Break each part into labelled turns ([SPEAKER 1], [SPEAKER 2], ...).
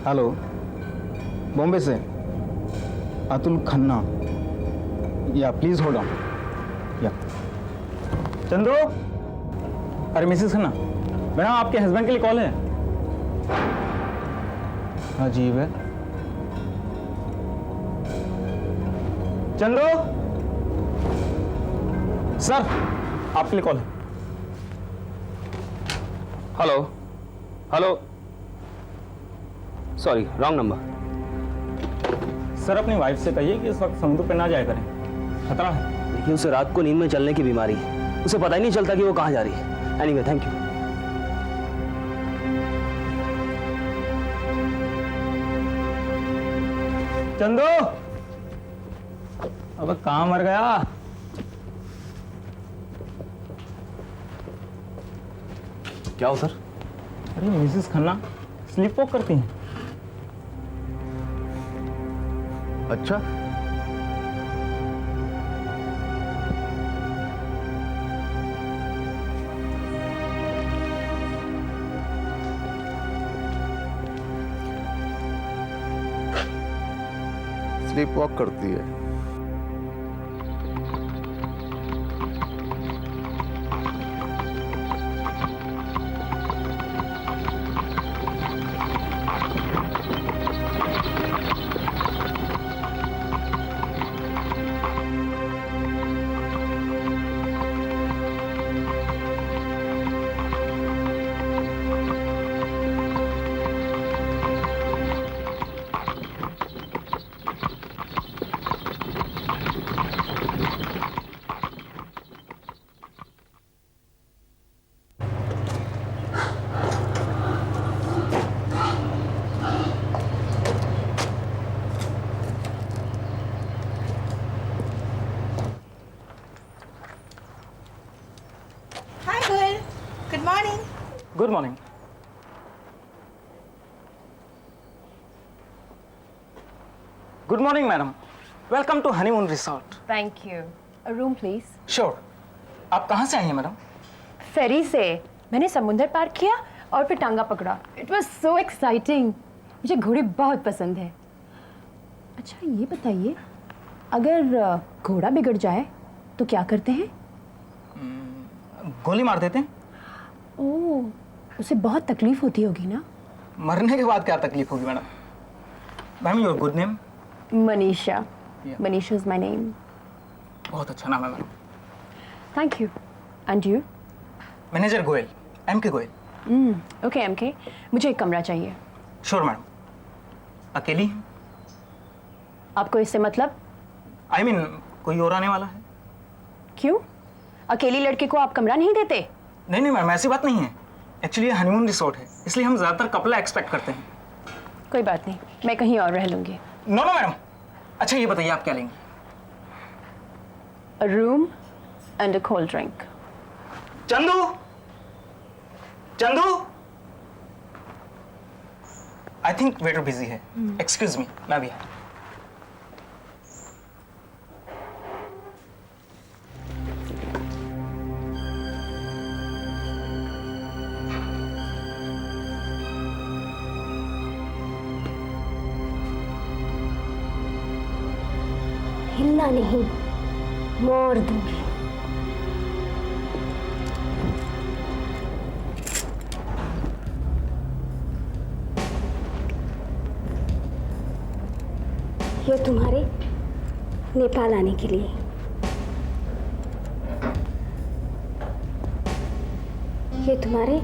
[SPEAKER 1] Hello, Bombay से अतुल खन्ना। या please hold on. या चंदू, अरे मिसेस खन्ना, मैडम आपके हस्बैंड के लिए कॉल है। अजीब है। चंदू सर, आपके लिए कॉल है।
[SPEAKER 2] Hello hello, sorry wrong number.
[SPEAKER 1] Sir अपनी वाइफ से कहिए कि इस वक्त समुद्र पे ना जाया करें, खतरा है।
[SPEAKER 2] देखिए उसे रात को नींद में चलने की बीमारी है, उसे पता ही नहीं चलता कि वो कहाँ जा रही है। Anyway thank you.
[SPEAKER 1] चंदू, अब कहाँ मर गया?
[SPEAKER 2] क्या हो सर?
[SPEAKER 1] अरे मिसेस खन्ना स्लीप वॉक करती हैं।
[SPEAKER 3] अच्छा, स्लीप वॉक करती है।
[SPEAKER 4] Hi, Goel. Good morning.
[SPEAKER 1] Good morning. Good morning madam, welcome to honeymoon resort.
[SPEAKER 5] Thank you. A room, please.
[SPEAKER 1] Sure. आप कहाँ से आई हैं मैडम?
[SPEAKER 5] फेरी से मैंने समुंदर पार किया और फिर टांगा पकड़ा। It was so exciting. मुझे घोड़े बहुत पसंद है। अच्छा ये बताइए, अगर घोड़ा बिगड़ जाए तो क्या करते हैं?
[SPEAKER 1] गोली मार देते हैं।
[SPEAKER 5] ओह, उसे बहुत तकलीफ होती होगी ना?
[SPEAKER 1] मरने के बाद क्या तकलीफ होगी madam? Ma'am your good name?
[SPEAKER 5] Manisha. Manisha is my name.
[SPEAKER 1] बहुत अच्छा नाम है madam.
[SPEAKER 5] Thank you. And you?
[SPEAKER 1] Manager Goel, M K. Goel.
[SPEAKER 5] Okay M K, मुझे एक कमरा चाहिए।
[SPEAKER 1] Sure madam. अकेली?
[SPEAKER 5] आपको इससे मतलब?
[SPEAKER 1] आई मीन कोई और आने वाला है?
[SPEAKER 5] क्यों? अकेली लड़की को आप कमरा नहीं देते?
[SPEAKER 1] नहीं नहीं मैडम, ऐसी बात नहीं है। एक्चुअली ये हनीमून रिसोर्ट है, इसलिए हम ज़्यादातर कपल एक्सपेक्ट करते हैं।
[SPEAKER 5] कोई बात नहीं, मैं कहीं और रह लूंगी।
[SPEAKER 1] No no madam. अच्छा ये बताइए आप क्या लेंगे?
[SPEAKER 5] A room and a cold drink.
[SPEAKER 1] Chandu, Chandu, I think waiter busy है। एक्सक्यूज मी, मैं भी।
[SPEAKER 6] हिलना नहीं, मार दूंगी। ये तुम्हारे नेपाल आने के लिए। ये तुम्हारे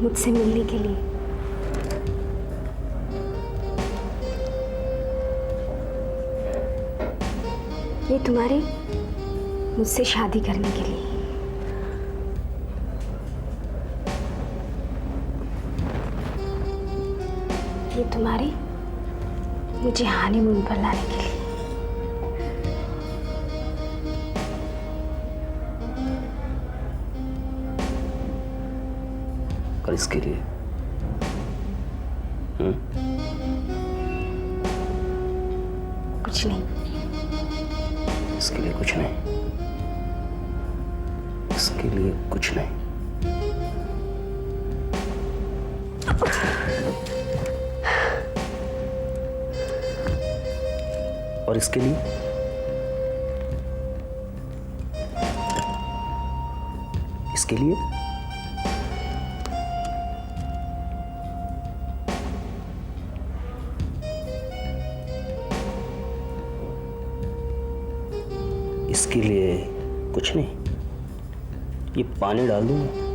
[SPEAKER 6] मुझसे मिलने के लिए। ये तुम्हारे मुझसे शादी करने के लिए। ये तुम्हारे मुझे हनीमून पर लाने के लिए।
[SPEAKER 2] और इसके लिए
[SPEAKER 6] कुछ नहीं।
[SPEAKER 2] इसके लिए कुछ नहीं। इसके लिए कुछ नहीं। और इसके लिए? इसके लिए? इसके लिए कुछ नहीं, ये पानी डाल दूंगा।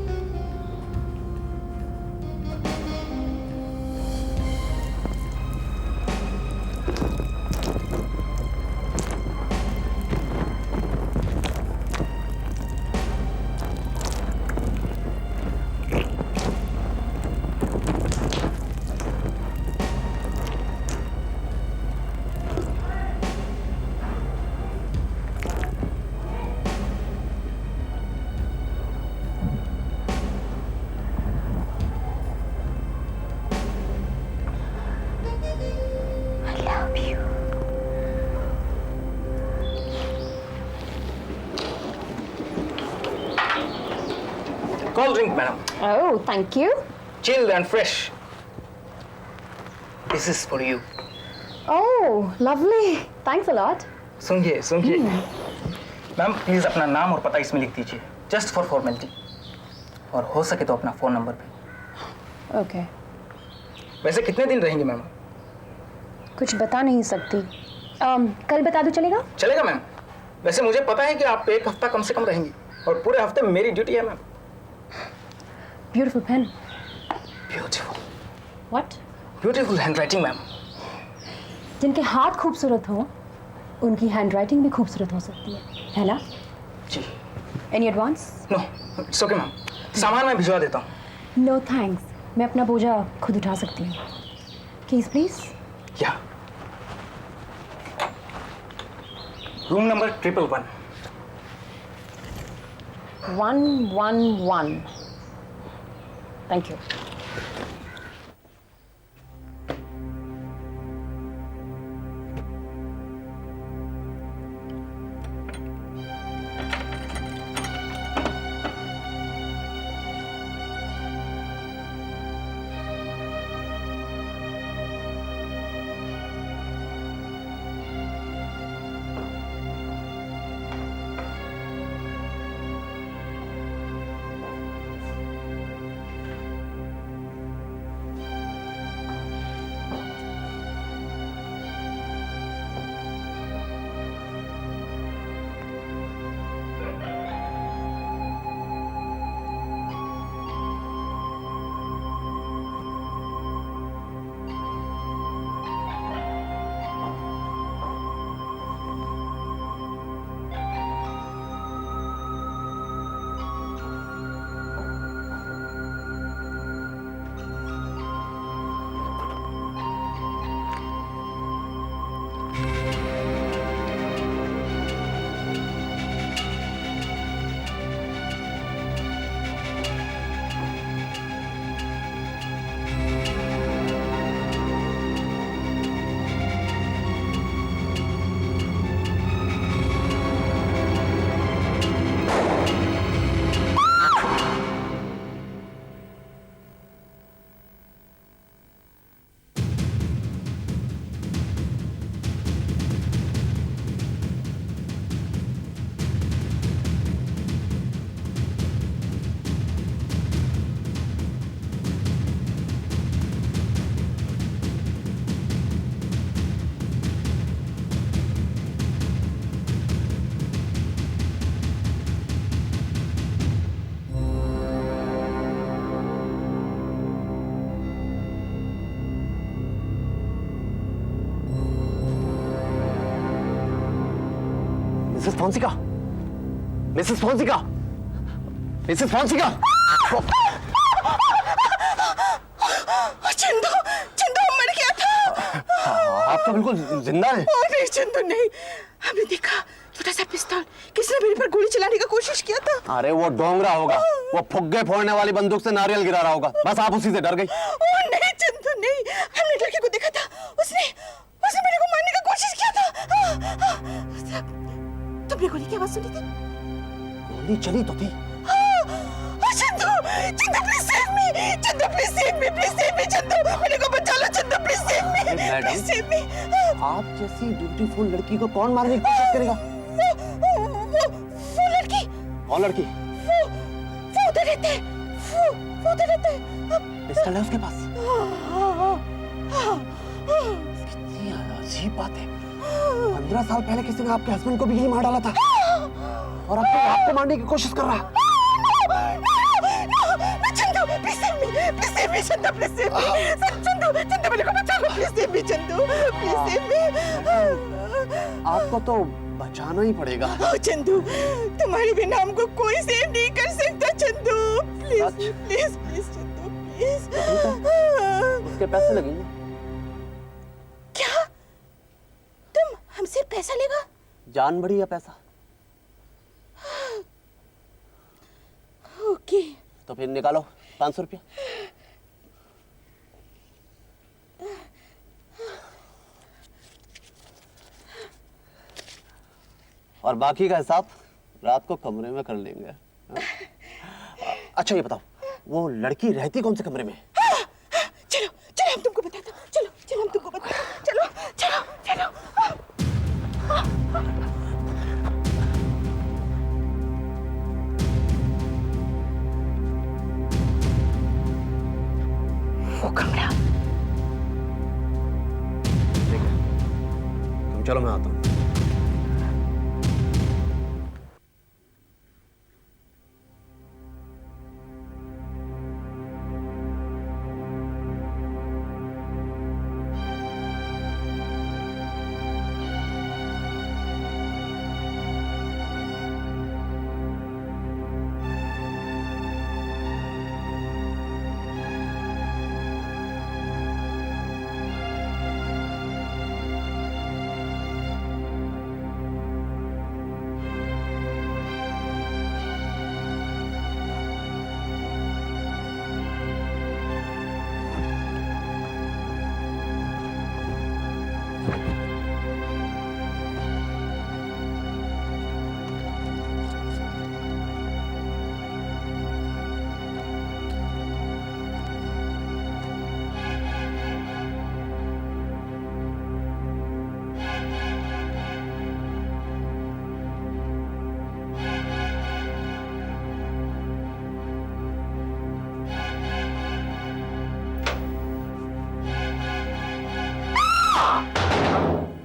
[SPEAKER 1] Cold drink, madam.
[SPEAKER 5] Oh, thank you.
[SPEAKER 1] Chilled and fresh. This is for you.
[SPEAKER 5] Oh, lovely. Thanks a lot.
[SPEAKER 1] सुनिए सुनिए मैम, प्लीज अपना नाम और पता इसमें लिख दीजिए, जस्ट फॉर फॉर्मेलिटी, और हो सके तो अपना फोन नंबर भी।
[SPEAKER 5] Okay.
[SPEAKER 1] वैसे कितने दिन रहेंगे मैम?
[SPEAKER 5] कुछ बता नहीं सकती। कल बता दो, चलेगा?
[SPEAKER 1] चलेगा मैम। वैसे मुझे पता है कि आप एक हफ्ता कम से कम रहेंगी, और पूरे हफ्ते मेरी ड्यूटी है ma'am.
[SPEAKER 5] Beautiful pen.
[SPEAKER 1] Beautiful
[SPEAKER 5] What?
[SPEAKER 1] Beautiful handwriting ma'am.
[SPEAKER 5] जिनके हाथ खूबसूरत हो उनकी हैंडराइटिंग भी खूबसूरत हो सकती है ना?
[SPEAKER 1] जी।
[SPEAKER 5] Any advance?
[SPEAKER 1] No, it's okay ma'am, सामान मैं भिजवा देता हूँ।
[SPEAKER 5] नो थैंक्स, मैं अपना बोझा खुद उठा सकती हूँ। Keys please.
[SPEAKER 1] या room number 111।
[SPEAKER 5] 111। Thank you.
[SPEAKER 2] Mrs Fonseca, Mrs Fonseca, Mrs Fonseca.
[SPEAKER 4] Chandu, Chandu मर गया था।
[SPEAKER 2] आप तो बिल्कुल जिंदा हैं।
[SPEAKER 4] नहीं चंदू नहीं, हमने देखा छोटा सा पिस्तौल, किसने मेरे पर गोली चलाने का कोशिश किया था।
[SPEAKER 2] अरे वो डोंगरा होगा, वो फुग्गे फोड़ने वाली बंदूक से नारियल गिरा रहा होगा, बस आप उसी से डर गई।
[SPEAKER 4] ओह नहीं चंदू नहीं, हमने लड़के को देखा था, उसने मेरे को मारने का कोशिश किया था। तुमने गोली की आवाज सुनी थी?
[SPEAKER 2] गोली चली तो थी।
[SPEAKER 4] Chandu, Chandu please save me, Chandu please save me, Chandu मेरे को बचा लो, Chandu please save me.
[SPEAKER 2] Madam,
[SPEAKER 4] Please save me.
[SPEAKER 2] आप जैसी ब्यूटीफुल लड़की को कौन मारने की कोशिश करेगा?
[SPEAKER 4] वो लड़की,
[SPEAKER 2] कौन लड़की?
[SPEAKER 4] वो उधर रहते हैं, वो उधर रहते हैं।
[SPEAKER 2] पिस्टल है उसके पास? कितनी अजीब बात है। 15 साल पहले किसी ने आपके हस्बैंड को भी यही मार डाला था और अब तो आपको मारने की कोशिश कर रहा है।
[SPEAKER 4] Chandu, please save me, Chandu, please save me, Chandu, मेरे को बचा लो, please save me, Chandu, please save me।
[SPEAKER 2] आपको तो बचाना ही पड़ेगा।
[SPEAKER 4] चंदू, तुम्हारे बिना हमको कोई सेव नहीं कर सकता, Chandu, please please please Chandu, please.
[SPEAKER 2] उसके पैसे लगेंगे।
[SPEAKER 4] क्या तुम हमसे पैसा लेगा?
[SPEAKER 2] जान बड़ी या पैसा?
[SPEAKER 4] ओके।
[SPEAKER 2] तो फिर निकालो 500 रुपया। और बाकी का हिसाब रात को कमरे में कर लेंगे। अच्छा ये बताओ, वो लड़की रहती कौन से कमरे में?
[SPEAKER 4] चलो चलो हम तुमको बताते हैं, चलो चलो हम तुमको बताते हैं, चलो चलो चलो। वो कमरा।
[SPEAKER 2] ठीक है, तुम चलो मैं आता हूँ।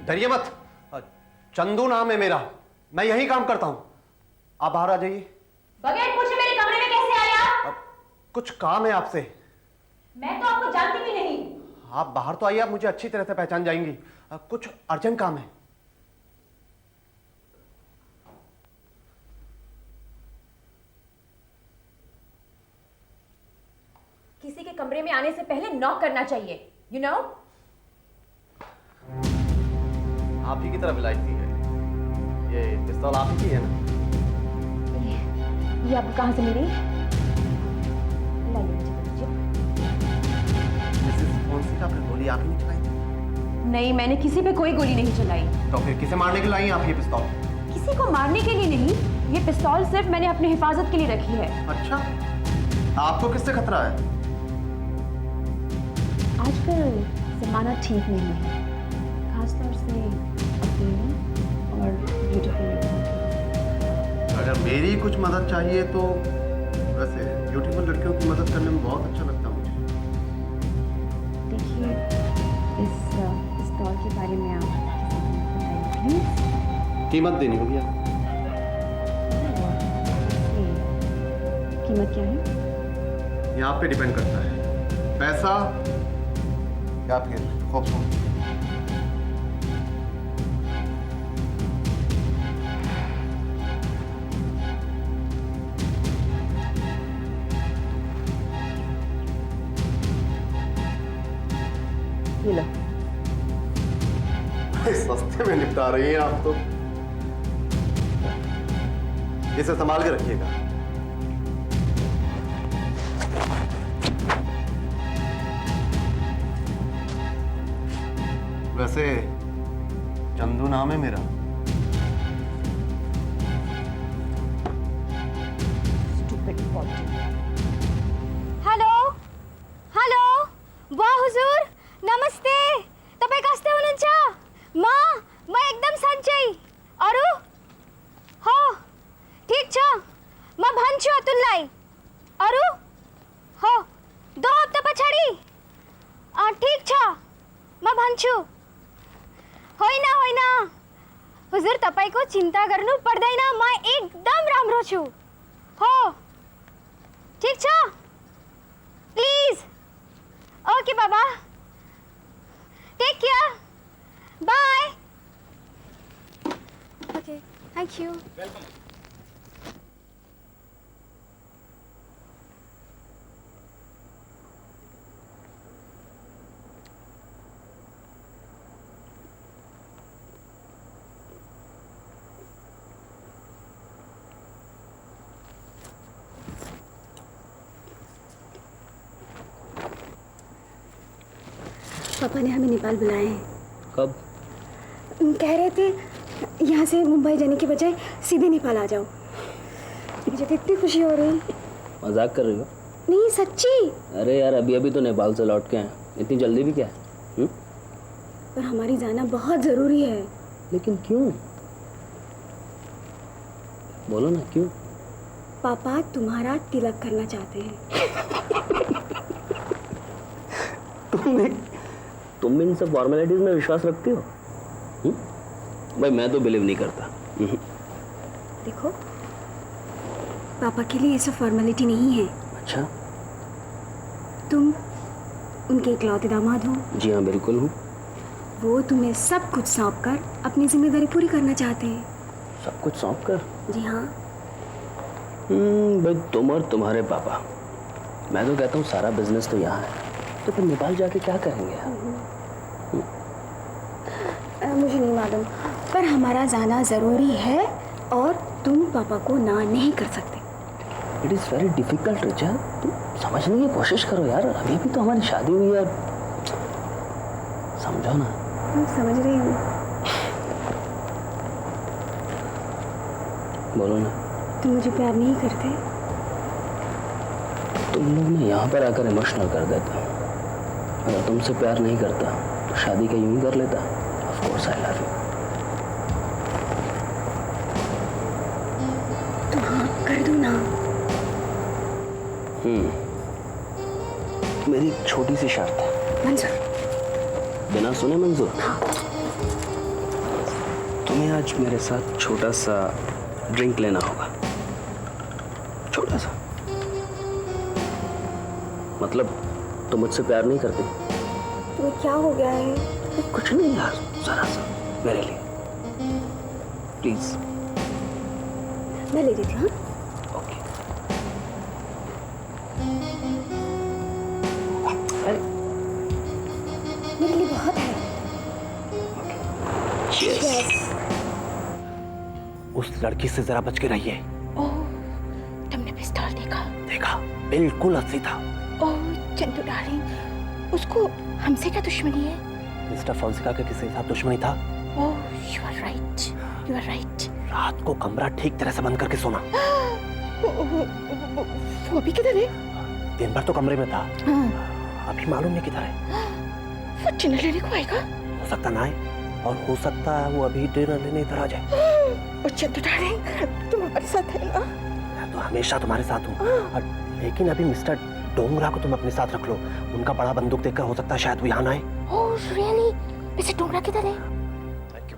[SPEAKER 7] डरिए मत, चंदू नाम है मेरा, मैं यही काम करता हूं। आप बाहर आ जाइए।
[SPEAKER 5] बगैर पूछे मेरे कमरे में कैसे आया?
[SPEAKER 7] कुछ काम है आपसे।
[SPEAKER 5] मैं तो आपको जानती भी नहीं।
[SPEAKER 7] आप बाहर तो आइए, आप मुझे अच्छी तरह से पहचान जाएंगी। कुछ अर्जेंट काम है।
[SPEAKER 5] किसी के कमरे में आने से पहले नॉक करना चाहिए, you know?
[SPEAKER 7] आप ही की तरफ इलायची है। ये पिस्तौल आप ही की है ना?
[SPEAKER 5] ये आपको कहां से मिली? लाइए मुझे दीजिए।
[SPEAKER 7] मिसेस कौन-सी का आपने गोली आप ही ने चलाई थी?
[SPEAKER 5] नहीं, मैंने किसी पे कोई गोली नहीं चलाई।
[SPEAKER 7] तो फिर किसे मारने के लिए आई हैं आप ये पिस्तौल?
[SPEAKER 5] किसी को मारने के लिए नहीं, ये पिस्तौल सिर्फ मैंने अपनी हिफाजत के लिए रखी है।
[SPEAKER 7] अच्छा, आपको किससे खतरा है?
[SPEAKER 5] आजकल जमाना ठीक नहीं है, खासतौर से अकेली और ब्यूटीफुल लड़कियों के।
[SPEAKER 7] अगर मेरी कुछ मदद चाहिए तो वैसे ब्यूटीफुल लड़कियों की मदद करने में बहुत अच्छा लगता है मुझे।
[SPEAKER 5] देखिए, इस पिस्तौल के बारे में आप किसी को मत बताइए प्लीज।
[SPEAKER 7] कीमत देनी होगी आप।
[SPEAKER 5] कीमत क्या है?
[SPEAKER 7] ये आप पे डिपेंड करता है, पैसा या फिर खूबसूरती।
[SPEAKER 5] ये लो।
[SPEAKER 7] सस्ते में निपटा रही हैं आप तो। इसे संभाल के रखिएगा। वैसे चंदू नाम है मेरा।
[SPEAKER 5] Stupid body.
[SPEAKER 6] हेलो हेलो, वाह हुजूर, नमस्ते। तब કેમ છો હોય ના હુઝુર તપાઈકો ચિંતા કરનું પડદાઈના માં એકદમ રામરો છું હો ઠીક છો please okay Baba take care bye okay thank you पापा ने हमें नेपाल बुलाए हैं।
[SPEAKER 8] कब?
[SPEAKER 6] कह रहे थे यहाँ से मुंबई जाने के बजाय सीधे नेपाल आ जाओ। मुझे तो इतनी खुशी हो रही।
[SPEAKER 8] मजाक कर रही हो?
[SPEAKER 6] नहीं सच्ची।
[SPEAKER 8] अरे यार अभी अभी तो नेपाल से लौट के आए, इतनी जल्दी भी क्या है?
[SPEAKER 6] पर हमारी जाना बहुत ज़रूरी है।
[SPEAKER 8] लेकिन क्यों? बोलो ना क्यों?
[SPEAKER 6] पापा तुम्हारा तिलक करना चाहते हैं।
[SPEAKER 8] तुम इन सब फॉर्मेलिटीज में विश्वास रखती हो? भाई मैं तो बिलीव नहीं करता।
[SPEAKER 6] देखो पापा के लिए ये सब फॉर्मेलिटी नहीं है।
[SPEAKER 8] अच्छा?
[SPEAKER 6] तुम उनके इकलौते दामाद हो।
[SPEAKER 8] जी हाँ बिल्कुल हूँ।
[SPEAKER 6] वो तुम्हें सब कुछ सौंप कर अपनी जिम्मेदारी पूरी करना चाहते हैं।
[SPEAKER 8] सब कुछ सौंप कर?
[SPEAKER 6] जी हाँ।
[SPEAKER 8] भाई तुम और तुम्हारे पापा, मैं तो कहता हूँ सारा बिजनेस तो यहाँ है, तो फिर नेपाल जाके क्या करेंगे यार?
[SPEAKER 6] मुझे नहीं मालूम, पर हमारा जाना ज़रूरी है और तुम पापा को ना नहीं कर सकते।
[SPEAKER 8] It is very difficult Richa, तुम समझने की कोशिश करो यार, अभी भी तो हमारी शादी हुई है, समझो ना।
[SPEAKER 6] समझ रही हूँ।
[SPEAKER 8] बोलो ना।
[SPEAKER 6] तुम मुझे प्यार नहीं करते?
[SPEAKER 8] तुम लोग मैं यहाँ पर आकर इमोशनल कर देता हूँ। अगर तुमसे प्यार नहीं करता तो शादी का यूं ही कर लेता। Of course I love you.
[SPEAKER 6] तो हाँ कर दो ना।
[SPEAKER 8] मेरी एक छोटी सी शर्त है।
[SPEAKER 6] मंजूर।
[SPEAKER 8] बिना सुने मंजूर? हाँ। तुम्हें आज मेरे साथ छोटा सा ड्रिंक लेना होगा, छोटा सा। मतलब तुम मुझसे प्यार नहीं करते?
[SPEAKER 6] तुम्हें क्या हो गया है?
[SPEAKER 8] कुछ नहीं यार, जरा सा मेरे लिए प्लीज।
[SPEAKER 6] मैं ले देती हूँ।
[SPEAKER 8] ओके।
[SPEAKER 6] मेरे लिए बहुत है।
[SPEAKER 8] Cheers.
[SPEAKER 2] उस लड़की से जरा बच के रहिए।
[SPEAKER 4] ओह, तुमने पिस्तौल देखा?
[SPEAKER 2] देखा, बिल्कुल असली था।
[SPEAKER 4] ओह चंदू डार्लिंग, उसको हमसे क्या दुश्मनी है?
[SPEAKER 2] मिस्टर फोंसेका के किसी के साथ दुश्मनी था।
[SPEAKER 4] Oh you are right, you are right.
[SPEAKER 2] रात को कमरा ठीक तरह से बंद करके सोना।
[SPEAKER 4] वो भी किधर है?
[SPEAKER 2] दिन भर तो कमरे में था,
[SPEAKER 4] हाँ।
[SPEAKER 2] अभी मालूम नहीं किधर है।
[SPEAKER 4] वो डिनर लेने को आएगा?
[SPEAKER 2] हो सकता ना आए, और हो सकता है वो अभी डिनर लेने इधर आ जाए।
[SPEAKER 4] और चंदू डार्लिंग, तुम हमारे साथ है ना?
[SPEAKER 2] मैं तो हमेशा तुम्हारे साथ हूँ, लेकिन अभी मिस्टर डोंगरा को तुम अपने साथ रख लो। उनका बड़ा बंदूक देखकर हो सकता है शायद वो यहाँ ना आए।
[SPEAKER 4] Oh really? वैसे डोंगरा किधर है?
[SPEAKER 2] Thank you.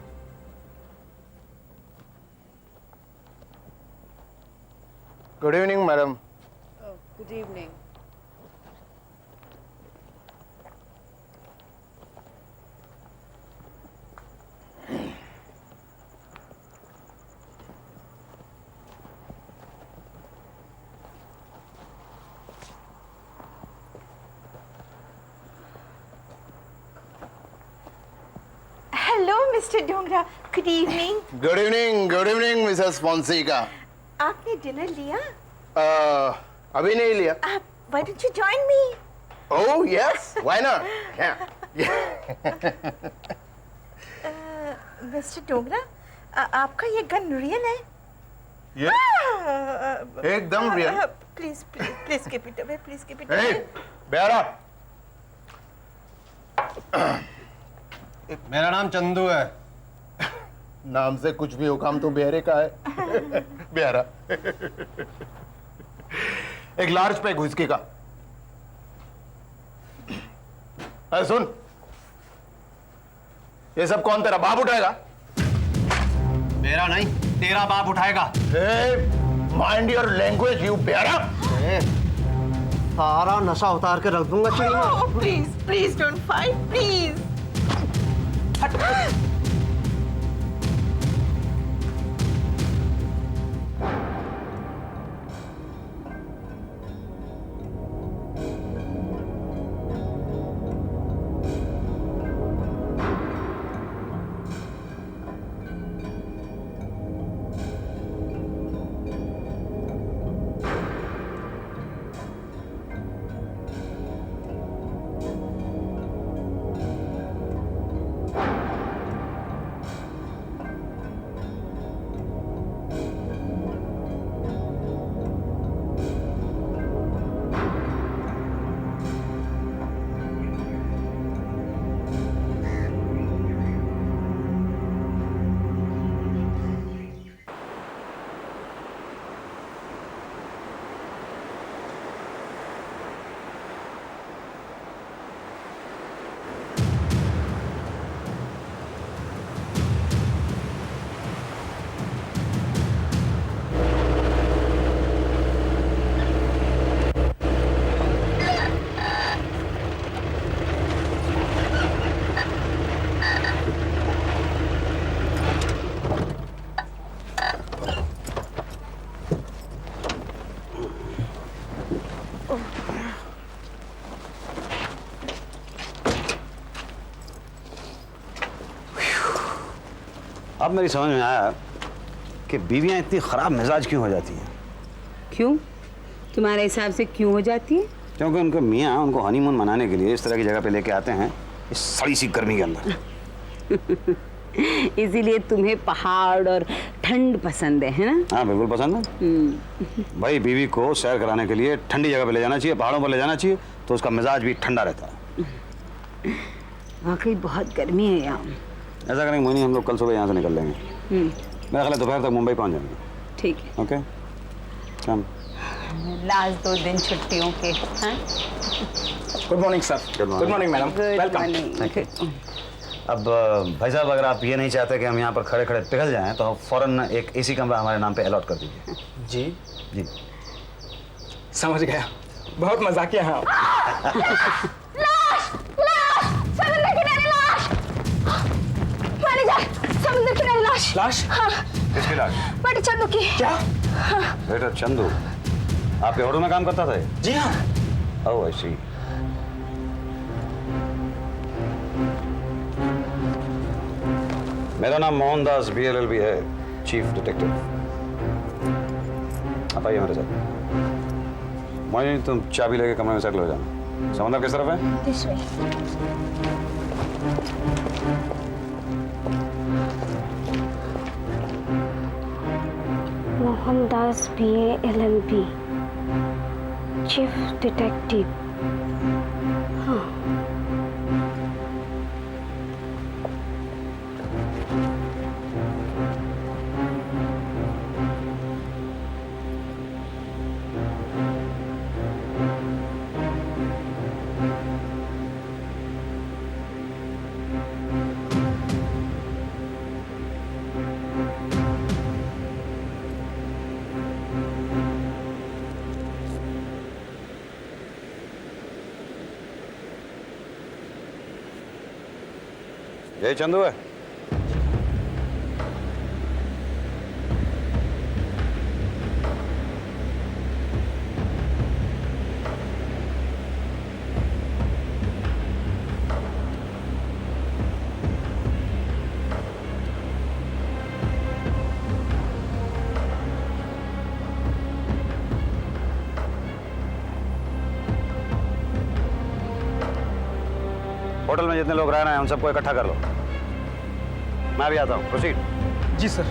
[SPEAKER 3] Good evening madam.
[SPEAKER 9] Good evening.
[SPEAKER 4] Hello Mr Dongra, good evening.
[SPEAKER 3] Good evening Mrs Fonseca.
[SPEAKER 4] आपने डिनर लिया?
[SPEAKER 3] अभी नहीं लिया।
[SPEAKER 4] Why don't you join me?
[SPEAKER 3] Oh yes, why not?
[SPEAKER 4] Mr Dongra, आपका ये गन रियल है?
[SPEAKER 3] एकदम real.
[SPEAKER 4] Please please please keep it away, please keep it
[SPEAKER 3] hey
[SPEAKER 4] away.
[SPEAKER 3] Bearer,
[SPEAKER 7] मेरा नाम चंदू है।
[SPEAKER 3] नाम से कुछ भी हो, काम तो बेहरे का है। बेहरा। एक लार्ज पैक व्हिस्की का। अरे सुन, ये सब कौन तेरा बाप उठाएगा?
[SPEAKER 2] मेरा नहीं, तेरा बाप उठाएगा।
[SPEAKER 3] माइंड योर लैंग्वेज यू बेरा।
[SPEAKER 2] सारा नशा उतार के रख दूंगा चिड़ी में।
[SPEAKER 4] Please please don't fight please.
[SPEAKER 10] अब मेरी समझ में आया कि बीवियां इतनी खराब मिजाज क्यों हो जाती हैं।
[SPEAKER 9] क्यों? तुम्हारे हिसाब से क्यों हो जाती है?
[SPEAKER 10] क्योंकि उनके मियाँ उनको हनीमून मनाने के लिए इस तरह की जगह पे लेके आते हैं इस सड़ी सी गर्मी के अंदर।
[SPEAKER 9] इसीलिए तुम्हें पहाड़ और ठंड पसंद है ना?
[SPEAKER 10] हाँ बिल्कुल पसंद है। भाई बीवी को सैर कराने के लिए ठंडी जगह पे ले जाना चाहिए, पहाड़ों पर ले जाना चाहिए, तो उसका मिजाज भी ठंडा रहता है।
[SPEAKER 9] वाकई बहुत गर्मी है यहाँ।
[SPEAKER 10] ऐसा करेंगे मोहिनी, हम लोग कल सुबह यहाँ से निकल लेंगे। मेरा ख्याल है दोपहर तक मुंबई पहुँच जाएंगे।
[SPEAKER 9] ठीक है।
[SPEAKER 10] ओके चल।
[SPEAKER 9] लास्ट 2 दिन छुट्टियों के। हाँ?
[SPEAKER 1] Good morning sir. Good morning madam, welcome.
[SPEAKER 10] Thank you. अब भाई साहब, अगर आप ये नहीं चाहते कि हम यहाँ पर खड़े खड़े पिघल जाएं तो फौरन एक एसी कमरा हमारे नाम पे अलॉट कर दीजिए।
[SPEAKER 1] जी
[SPEAKER 10] जी
[SPEAKER 1] समझ गया, बहुत मजाकिया हैं आप।
[SPEAKER 6] लाश! लाश! समुद्र किनारे लाश! मैनेजर, समुद्र किनारे लाश!
[SPEAKER 1] लाश?
[SPEAKER 6] हाँ,
[SPEAKER 10] किसकी लाश?
[SPEAKER 6] बेटे चंदू की।
[SPEAKER 1] क्या?
[SPEAKER 10] बेटा चंदू आपके होटल में काम करता था ये?
[SPEAKER 1] जी हाँ।
[SPEAKER 10] ओह आई सी। मेरा नाम मोहनदास BLLB है, चीफ डिटेक्टिव। आप आइए मेरे साथ। मोहिनी तुम चाबी लेके कमरे में सेटल हो जाना। समंदर किस तरफ है?
[SPEAKER 6] This way. Mohandas BLLB, chief detective. हाँ।
[SPEAKER 10] यही चंदू है? होटल में जितने लोग रह रहे हैं उन सबको इकट्ठा कर लो। मैं भी आता हूँ। प्रोसीड।
[SPEAKER 1] जी सर।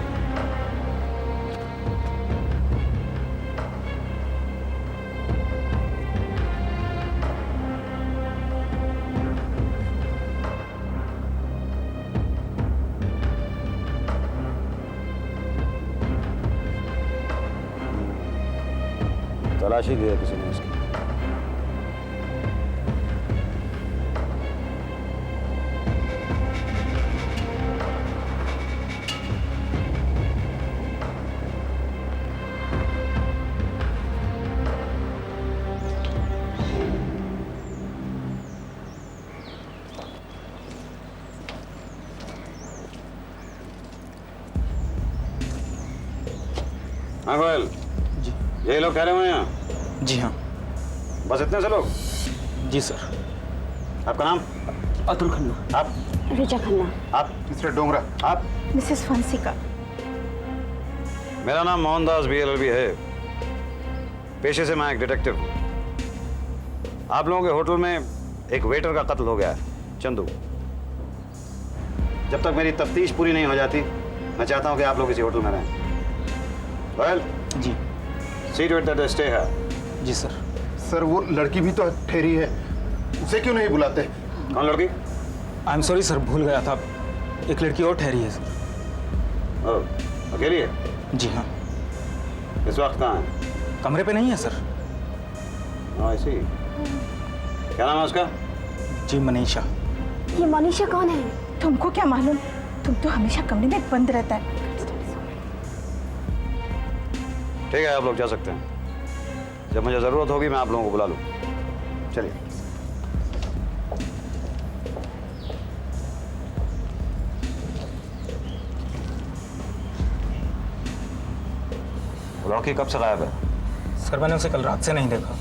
[SPEAKER 10] तलाशी लिया किसी ने इसकी। हाँ गोयल
[SPEAKER 1] जी
[SPEAKER 10] यही लोग ठहरे हुए हैं यहाँ?
[SPEAKER 1] जी हाँ
[SPEAKER 10] बस इतने से लोग?
[SPEAKER 1] जी सर।
[SPEAKER 10] आपका नाम?
[SPEAKER 2] अतुल खन्ना।
[SPEAKER 10] आप?
[SPEAKER 6] ऋचा खन्ना।
[SPEAKER 10] आप?
[SPEAKER 3] मिस्टर डोंगरा।
[SPEAKER 10] आप?
[SPEAKER 6] मिसेस फंसिका।
[SPEAKER 10] मेरा नाम मोहनदास BLLB है। पेशे से मैं एक डिटेक्टिव हूँ। आप लोगों के होटल में एक वेटर का कत्ल हो गया है, चंदू। जब तक मेरी तफ्तीश पूरी नहीं हो जाती मैं चाहता हूँ कि आप लोग इसी होटल में रहें। वेल
[SPEAKER 1] जी
[SPEAKER 10] see to it that stay है।
[SPEAKER 1] जी सर।
[SPEAKER 3] सर वो लड़की भी तो ठहरी है, उसे क्यों नहीं बुलाते?
[SPEAKER 10] कौन लड़की?
[SPEAKER 1] आई एम सॉरी सर, भूल गया था। एक लड़की और ठहरी है सर।
[SPEAKER 10] ओह, अकेली है?
[SPEAKER 1] जी हाँ।
[SPEAKER 10] इस वक्त कहाँ है?
[SPEAKER 1] कमरे पे नहीं है सर।
[SPEAKER 10] ऐसी क्या नाम है उसका?
[SPEAKER 1] जी मनीषा।
[SPEAKER 6] ये मनीषा कौन है?
[SPEAKER 4] तुमको क्या मालूम, तुम तो हमेशा कमरे में बंद रहता है।
[SPEAKER 10] ठीक है आप लोग जा सकते हैं। जब मुझे ज़रूरत होगी मैं आप लोगों को बुला लूँ। चलिए। लड़की कब से गायब है?
[SPEAKER 1] सर मैंने उसे कल रात से नहीं देखा।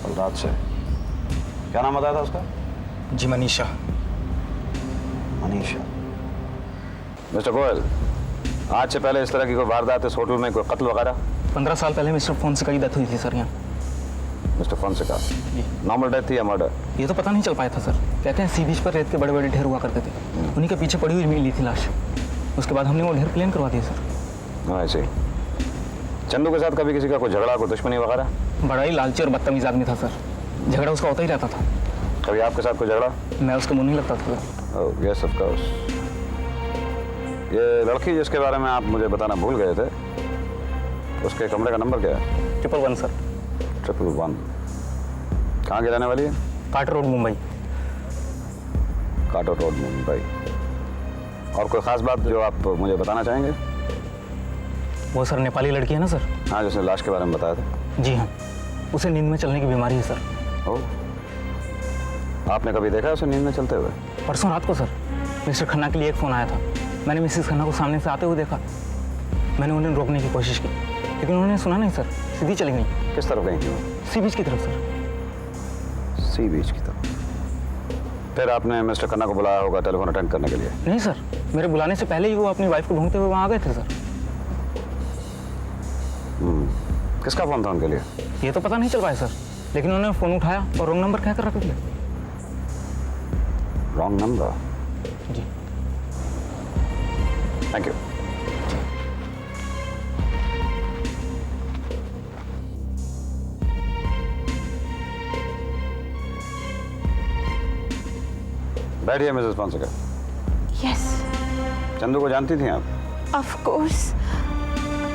[SPEAKER 10] कल रात से? क्या नाम बताया था उसका?
[SPEAKER 1] जी मनीषा।
[SPEAKER 10] मनीषा। मिस्टर गोयल, आज से पहले इस तरह की कोई वारदात इस होटल में, कोई कत्ल वगैरह?
[SPEAKER 1] 15 साल पहले मिस्टर फोंसेका की डेथ हुई थी सर यहाँ।
[SPEAKER 10] Mister Fonseca?
[SPEAKER 1] जी।
[SPEAKER 10] नॉर्मल डेथ थी या मर्डर?
[SPEAKER 1] ये तो पता नहीं चल पाया था सर। कहते हैं सी बीच पर रेत के बड़े बड़े ढेर हुआ करते थे, उन्हीं के पीछे पड़ी हुई मिली थी लाश। उसके बाद हमने वो ढेर प्लेन करवा दिया सर।
[SPEAKER 10] ऐसे चंदू के साथ कभी किसी का कोई झगड़ा, कोई दुश्मनी वगैरह?
[SPEAKER 1] बड़ा ही लालची और बदतमीज आदमी था सर। झगड़ा उसका होता ही रहता था।
[SPEAKER 10] कभी आपके साथ कोई झगड़ा?
[SPEAKER 1] मैं उसके मुंह नहीं लगता था sir.
[SPEAKER 10] Oh yes of course. ये लड़की जिसके बारे में आप मुझे बताना भूल गए थे, उसके कमरे का नंबर क्या है?
[SPEAKER 1] 111 सर।
[SPEAKER 10] 111। कहाँ की रहने वाली है?
[SPEAKER 1] Carter Road Mumbai.
[SPEAKER 10] Carter Road Mumbai. और कोई ख़ास बात जो आप मुझे बताना चाहेंगे?
[SPEAKER 1] वो सर नेपाली लड़की है ना सर?
[SPEAKER 10] हाँ, जिसने लाश के बारे में बताया था।
[SPEAKER 1] जी हाँ, उसे नींद में चलने की बीमारी है सर।
[SPEAKER 10] ओह, आपने कभी देखा उसे नींद में चलते हुए?
[SPEAKER 1] परसों रात को सर मिस्टर खन्ना के लिए एक फ़ोन आया था। मैंने मिसेस खन्ना को सामने से आते हुए देखा। मैंने उन्हें रोकने की कोशिश की लेकिन उन्होंने सुना नहीं सर, सीधी चली गई।
[SPEAKER 10] किस तरफ गई थी वो?
[SPEAKER 1] सी बीच की तरफ सर।
[SPEAKER 10] सी बीच की तरफ। फिर आपने मिस्टर खन्ना को बुलाया होगा टेलीफोन अटेंड करने के लिए?
[SPEAKER 1] नहीं सर, मेरे बुलाने से पहले ही वो अपनी वाइफ को ढूंढते हुए वहाँ आ गए थे सर।
[SPEAKER 10] किसका फ़ोन था उनके लिए?
[SPEAKER 1] ये तो पता नहीं चल पाया सर, लेकिन उन्होंने फ़ोन उठाया और रॉन्ग नंबर कहकर रख दिया।
[SPEAKER 10] Wrong number?
[SPEAKER 1] जी।
[SPEAKER 10] Thank you. बैठिए मिसेस फोंसेका।
[SPEAKER 4] यस,
[SPEAKER 10] चंदू को जानती थी आप?
[SPEAKER 4] Of course.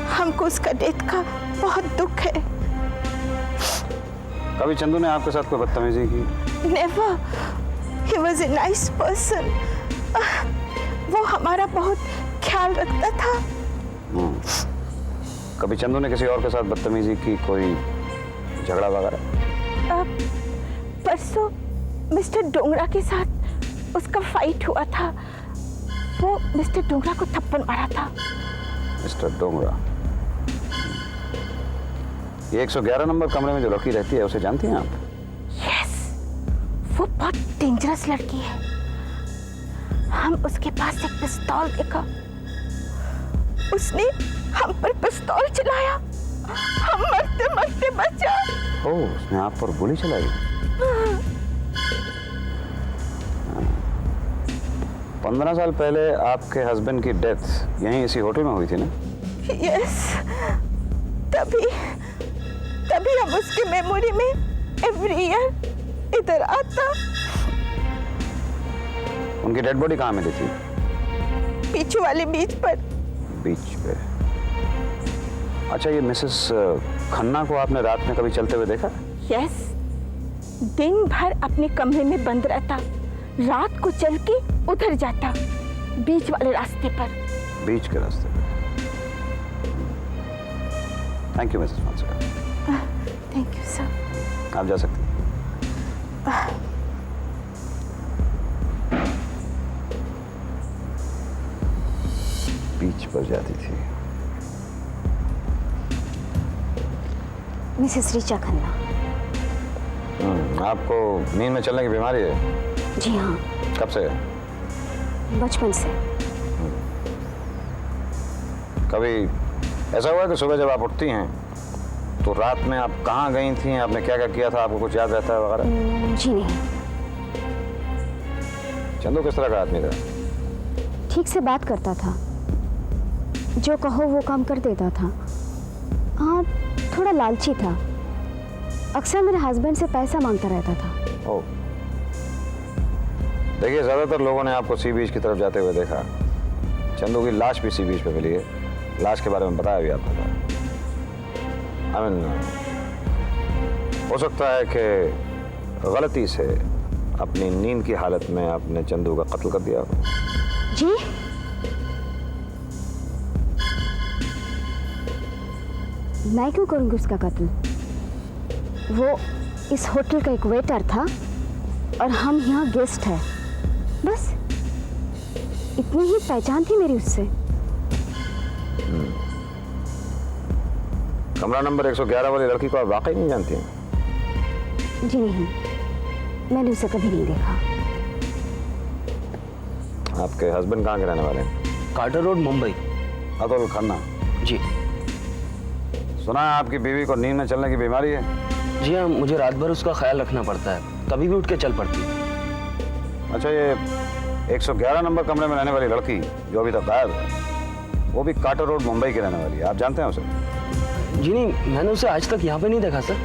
[SPEAKER 4] हमको उसका डेथ का बहुत दुख है।
[SPEAKER 10] कभी चंदू ने आपके साथ कोई बदतमीजी की?
[SPEAKER 4] Never. He was a nice person. वो हमारा बहुत ख्याल रखता था।
[SPEAKER 10] कभी चंदू ने किसी और के साथ बदतमीजी की, कोई झगड़ा वगैरह?
[SPEAKER 4] परसों मिस्टर डोंगरा के साथ उसका फाइट हुआ था। वो मिस्टर डोंगरा को थप्पड़ मारा था।
[SPEAKER 10] मिस्टर डोंगरा? ये 111 नंबर कमरे में जो लड़की रहती है उसे जानती हैं आप?
[SPEAKER 4] यस, वो बहुत डेंजरस लड़की है। हम उसके पास एक पिस्तौल देखा, उसने हम पर पिस्तौल चलाया, हम मरते मरते बचा।
[SPEAKER 10] ओह, उसने आप पर गोली चलाई? 15 साल पहले आपके हस्बैंड की डेथ यहीं इसी होटल में हुई थी ना?
[SPEAKER 4] यस, तभी हम उसके मेमोरी में एवरी ईयर इधर आता।
[SPEAKER 10] उनकी डेड बॉडी कहाँ मिली थी?
[SPEAKER 4] पीछे वाले बीच पर।
[SPEAKER 10] बीच पे? अच्छा, ये मिसेस खन्ना को आपने रात में कभी चलते हुए देखा?
[SPEAKER 4] यस, दिन भर अपने कमरे में बंद रहता, रात को चल के उधर जाता, बीच वाले रास्ते पर।
[SPEAKER 10] बीच के रास्ते पे? थैंक you Mrs Fonseca.
[SPEAKER 4] Thank you sir.
[SPEAKER 10] आप जा सकते हैं। बीच पर जाती थी।
[SPEAKER 6] मिसेस ऋचा खन्ना।
[SPEAKER 10] आपको नींद में चलने की बीमारी है?
[SPEAKER 6] जी हाँ।
[SPEAKER 10] कब से?
[SPEAKER 6] बचपन से।
[SPEAKER 10] कभी ऐसा हुआ कि सुबह जब आप उठती हैं तो रात में आप कहाँ गई थी, आपने क्या क्या किया था, आपको कुछ याद रहता है वगैरह?
[SPEAKER 6] जी नहीं।
[SPEAKER 10] चंदू किस तरह का आदमी था?
[SPEAKER 6] ठीक से बात करता था, जो कहो वो काम कर देता था। हाँ, थोड़ा लालची था, अक्सर मेरे हस्बैंड से पैसा मांगता रहता था।
[SPEAKER 10] ओह, देखिए ज़्यादातर लोगों ने आपको सी बीच की तरफ जाते हुए देखा। चंदू की लाश भी सी बीच पे मिली है, लाश के बारे में बताया भी आपको था। आई मीन, हो सकता है कि गलती से अपनी नींद की हालत में आपने चंदू का कत्ल कर दिया हो।
[SPEAKER 6] जी? मैं क्यों करूंगी उसका कत्ल? वो इस होटल का एक वेटर था और हम यहाँ गेस्ट हैं, बस इतनी ही पहचान थी मेरी उससे।
[SPEAKER 10] कमरा नंबर 111 वाली लड़की को आप वाकई नहीं जानती हैं?
[SPEAKER 6] जी नहीं, मैंने उसे कभी नहीं देखा।
[SPEAKER 10] आपके हस्बैंड कहाँ के रहने वाले हैं?
[SPEAKER 8] Carter Road, Mumbai.
[SPEAKER 10] अतुल खन्ना।
[SPEAKER 8] जी।
[SPEAKER 10] सुना है आपकी बीवी को नींद में चलने की बीमारी है?
[SPEAKER 8] जी हाँ, मुझे रात भर उसका ख्याल रखना पड़ता है, कभी भी उठ के चल पड़ती है।
[SPEAKER 10] अच्छा, ये 111 नंबर कमरे में रहने वाली लड़की जो अभी तक गायब है, वो भी कार्टर रोड मुंबई की रहने वाली है, आप जानते हैं उसे?
[SPEAKER 8] जी नहीं, मैंने उसे आज तक यहाँ पे नहीं देखा सर।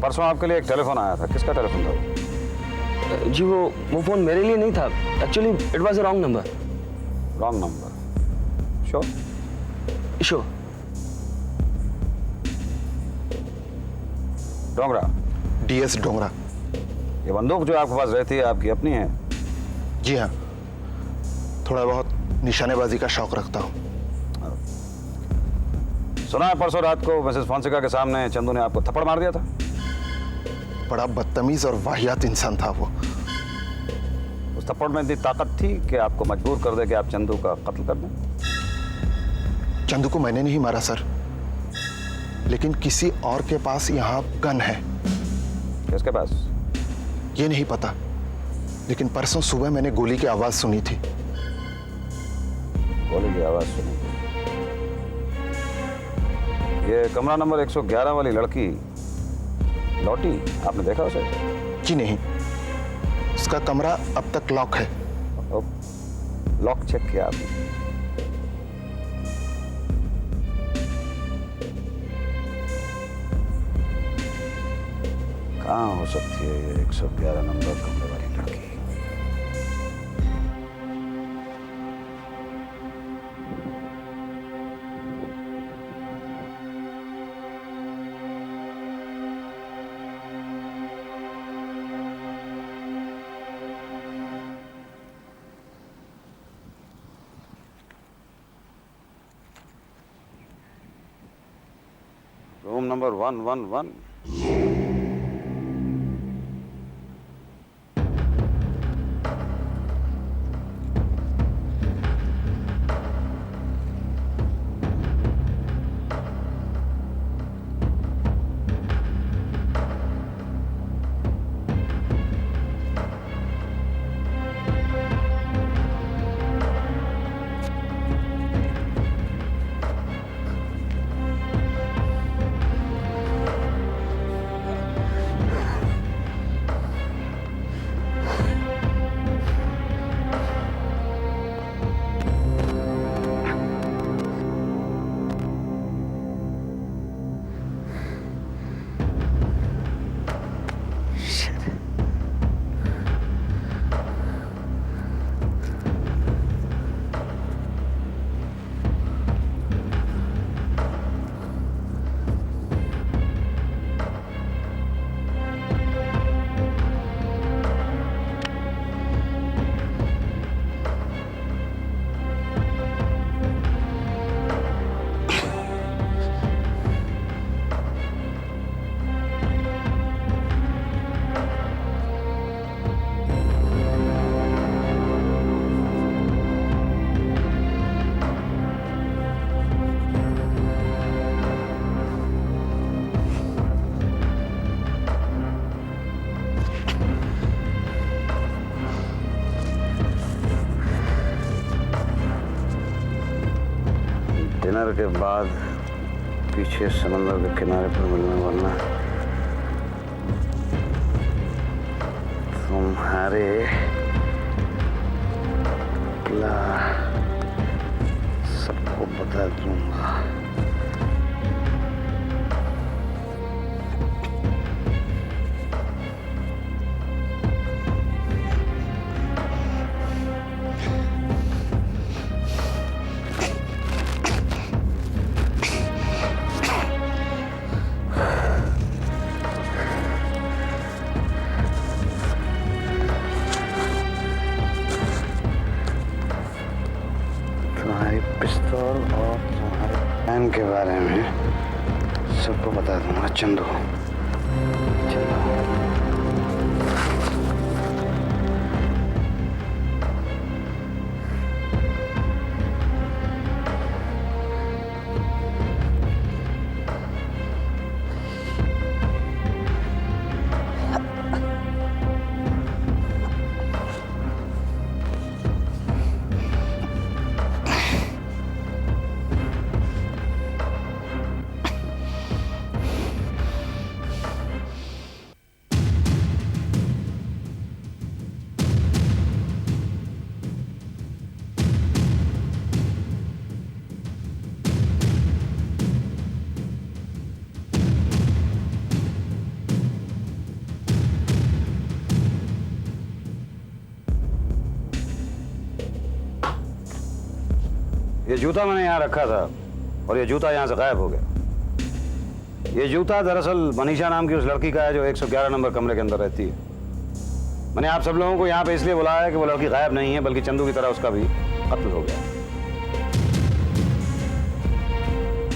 [SPEAKER 10] परसों आपके लिए एक टेलीफोन आया था, किसका टेलीफोन था वो?
[SPEAKER 8] जी वो फोन मेरे लिए नहीं था, actually it was a wrong number.
[SPEAKER 10] Wrong number? Sure?
[SPEAKER 8] Sure.
[SPEAKER 10] Dongra?
[SPEAKER 3] DS Dongra.
[SPEAKER 10] ये बंदूक जो आपके पास रहती है आपकी अपनी है?
[SPEAKER 3] जी हाँ, थोड़ा बहुत निशानेबाजी का शौक रखता हूँ।
[SPEAKER 10] सुना है परसों रात को मिसेस फोंसेका के सामने चंदू ने आपको थप्पड़ मार दिया था?
[SPEAKER 3] बड़ा बदतमीज और वाहियात इंसान था वो।
[SPEAKER 10] उस थप्पड़ में इतनी ताकत थी कि आपको मजबूर कर दे कि आप चंदू का कत्ल कर दें?
[SPEAKER 3] चंदू को मैंने नहीं मारा सर, लेकिन किसी और के पास यहाँ गन है।
[SPEAKER 10] किसके पास?
[SPEAKER 3] ये नहीं पता, लेकिन परसों सुबह मैंने गोली की आवाज सुनी थी।
[SPEAKER 10] गोली की आवाज सुनी थी? ये कमरा नंबर 111 वाली लड़की लौटी, आपने देखा उसे?
[SPEAKER 3] जी नहीं, उसका कमरा अब तक लॉक है।
[SPEAKER 10] लॉक चेक किया आपने? कहाँ हो सकती है ये 111 नंबर कमरे वाली लड़की? Room number 111। डिनर के बाद पीछे समंदर के किनारे पर मिलना, वरना तुम्हारे सबको बता दूंगा। तुम्हारी पिस्तौल और तुम्हारे प्लान के बारे में सबको बता दूंगा चंदू। ये जूता मैंने यहाँ रखा था और ये जूता यहाँ से गायब हो गया। ये जूता दरअसल मनीषा नाम की उस लड़की का है जो 111 नंबर कमरे के अंदर रहती है। मैंने आप सब लोगों को यहाँ पे इसलिए बुलाया है कि वो लड़की गायब नहीं है, बल्कि चंदू की तरह उसका भी कत्ल हो गया।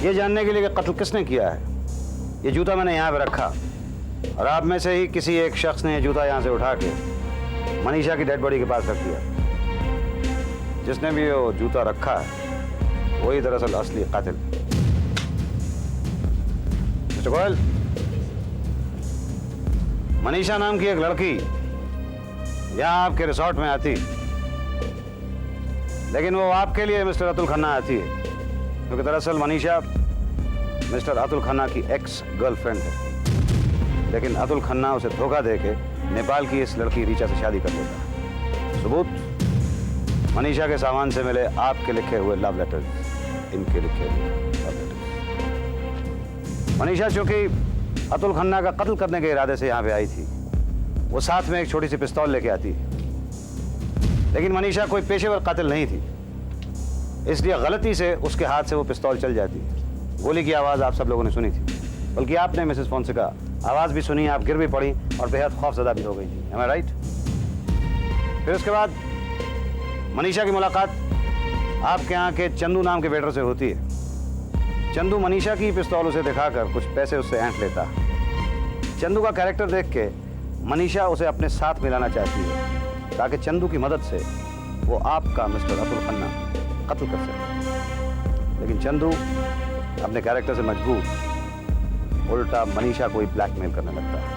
[SPEAKER 10] ये जानने के लिए कि कत्ल किसने किया है, ये जूता मैंने यहाँ पे रखा और आप में से ही किसी एक शख्स ने ये जूता यहाँ से उठा के मनीषा की डेड बॉडी के पास रख दिया। जिसने भी वो जूता रखा है वही दरअसल असली कातिल। मिस्टर गोयल, मनीषा नाम की एक लड़की यहाँ आपके रिसोर्ट में आती, लेकिन वो आपके लिए मिस्टर अतुल खन्ना आती है, क्योंकि दरअसल मनीषा मिस्टर अतुल खन्ना की एक्स गर्लफ्रेंड है। लेकिन अतुल खन्ना उसे धोखा देके नेपाल की इस लड़की रीचा से शादी कर लेता है। सबूत मनीषा के सामान से मिले आपके लिखे हुए लव लेटर्स, इनके लिखे हुए लव लेटर्स। मनीषा चूंकि अतुल खन्ना का कत्ल करने के इरादे से यहाँ पे आई थी, वो साथ में एक छोटी सी पिस्तौल लेके आती है। लेकिन मनीषा कोई पेशेवर कातिल नहीं थी, इसलिए गलती से उसके हाथ से वो पिस्तौल चल जाती है। गोली की आवाज़ आप सब लोगों ने सुनी थी, बल्कि आपने मिसेस फोंसेका आवाज़ भी सुनी, आप गिर भी पड़ी और बेहद खौफजदा भी हो गई थी। एम आई राइट? फिर उसके बाद मनीषा की मुलाकात आपके यहाँ के चंदू नाम के वेटर से होती है। चंदू मनीषा की पिस्तौल उसे दिखाकर कुछ पैसे उससे ऐंठ लेता है। चंदू का कैरेक्टर देख के मनीषा उसे अपने साथ मिलाना चाहती है, ताकि चंदू की मदद से वो आपका मिस्टर अतुल खन्ना कत्ल कर सके। लेकिन चंदू अपने कैरेक्टर से मजबूर उल्टा मनीषा को ही ब्लैकमेल करने लगता है।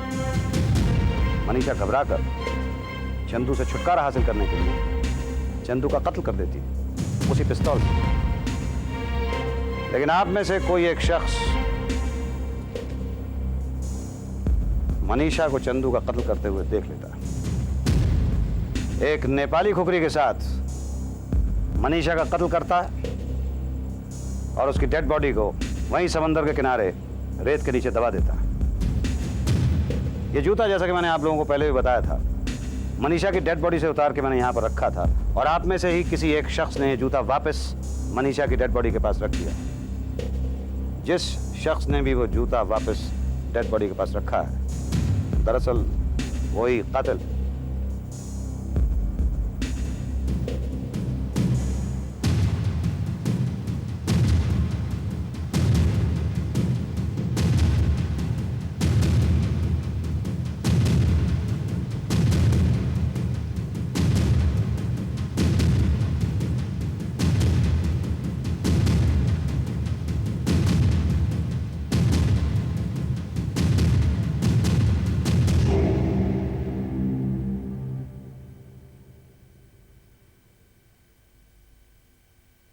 [SPEAKER 10] मनीषा घबराकर चंदू से छुटकारा हासिल करने के लिए चंदू का कत्ल कर देती है उसी पिस्तौल से। लेकिन आप में से कोई एक शख्स मनीषा को चंदू का कत्ल करते हुए देख लेता है। एक नेपाली खुकरी के साथ मनीषा का कत्ल करता है और उसकी डेड बॉडी को वहीं समंदर के किनारे रेत के नीचे दबा देता है। ये जूता, जैसा कि मैंने आप लोगों को पहले भी बताया था, मनीषा की डेड बॉडी से उतार के मैंने यहाँ पर रखा था और आप में से ही किसी एक शख्स ने जूता वापस मनीषा की डेड बॉडी के पास रख दिया। जिस शख्स ने भी वो जूता वापस डेड बॉडी के पास रखा है, दरअसल वही कातिल।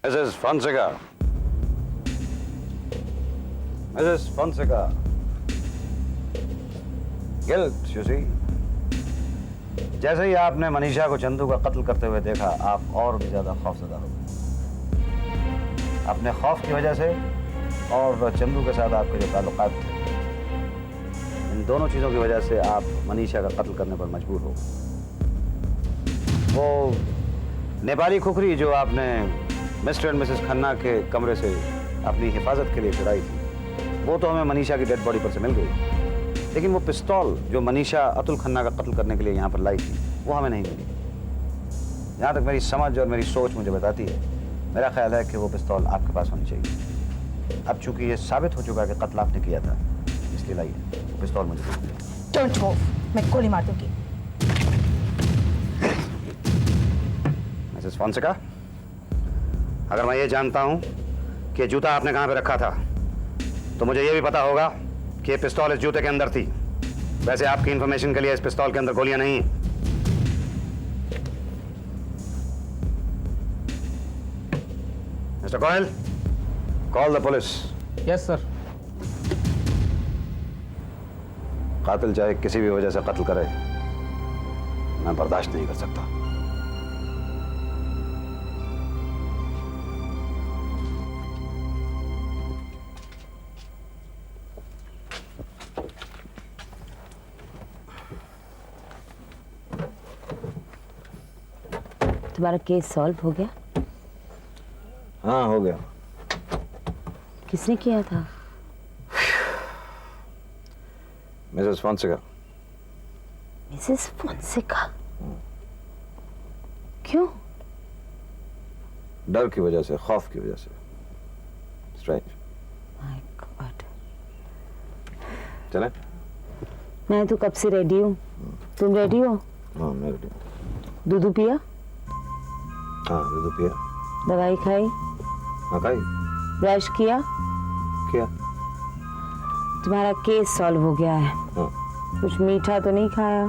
[SPEAKER 10] Mrs. Fonseca, Mrs. Fonseca. Guilt, you see. जैसे ही आपने मनीषा को चंदू का कत्ल करते हुए देखा, आप और भी ज्यादा खौफजदा हो गए। अपने खौफ की वजह से और चंदू के साथ आपके जो ताल्लुकात थे, इन दोनों चीजों की वजह से आप मनीषा का कत्ल करने पर मजबूर हो। वो नेपाली खुखरी जो आपने मिस्टर एंड मिसेस खन्ना के कमरे से अपनी हिफाजत के लिए चुराई थी, वो तो हमें मनीषा की डेड बॉडी पर से मिल गई, लेकिन वो पिस्तौल जो मनीषा अतुल खन्ना का कत्ल करने के लिए यहाँ पर लाई थी, वो हमें नहीं मिली। जहाँ तक मेरी समझ और मेरी सोच मुझे बताती है, मेरा ख्याल है कि वो पिस्तौल आपके पास होनी चाहिए। अब चूंकि ये साबित हो चुका है कि कत्ल आपने किया था, इसलिए लाइए वो पिस्तौल मुझे दे दीजिए।
[SPEAKER 4] डोंट मूव, मैं गोली मार दूंगी।
[SPEAKER 10] मिसेस फॉन्सेका, अगर मैं ये जानता हूँ कि जूता आपने कहाँ पे रखा था, तो मुझे ये भी पता होगा कि ये पिस्तौल इस जूते के अंदर थी। वैसे आपकी इंफॉर्मेशन के लिए इस पिस्तौल के अंदर गोलियां नहीं हैं। Mister Goyal, call the police.
[SPEAKER 1] Yes sir.
[SPEAKER 10] कातिल चाहे किसी भी वजह से कत्ल करे, मैं बर्दाश्त नहीं कर सकता।
[SPEAKER 9] तुम्हारा केस सॉल्व हो गया?
[SPEAKER 10] हाँ, हो गया।
[SPEAKER 9] किसने किया था?
[SPEAKER 10] Mrs Fonseca.
[SPEAKER 9] Mrs Fonseca? क्यों?
[SPEAKER 10] डर की वजह से, खौफ की वजह से। स्ट्रेंज।
[SPEAKER 9] My God.
[SPEAKER 10] चलें?
[SPEAKER 9] मैं तो कब से रेडी हूँ। तुम रेडी हो?
[SPEAKER 10] हाँ, मैं रेडी हूँ।
[SPEAKER 9] दूध पिया?
[SPEAKER 10] हाँ, दूध पिया।
[SPEAKER 9] दवाई खाई?
[SPEAKER 10] हाँ, खाई।
[SPEAKER 9] ब्रश किया?
[SPEAKER 10] किया।
[SPEAKER 9] तुम्हारा केस सॉल्व हो गया है।
[SPEAKER 10] हाँ।
[SPEAKER 9] कुछ मीठा तो नहीं खाया?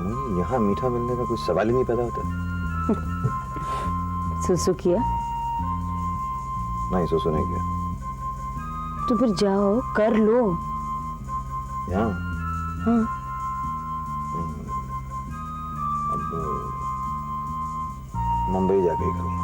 [SPEAKER 10] नहीं, यहाँ मीठा मिलने का कोई सवाल ही नहीं पैदा होता।
[SPEAKER 9] सुसु किया?
[SPEAKER 10] नहीं, सुसु नहीं किया।
[SPEAKER 9] तो फिर जाओ, कर लो।
[SPEAKER 10] यहाँ?
[SPEAKER 9] हाँ।
[SPEAKER 10] अब मुंबई जाके ही करूँगा।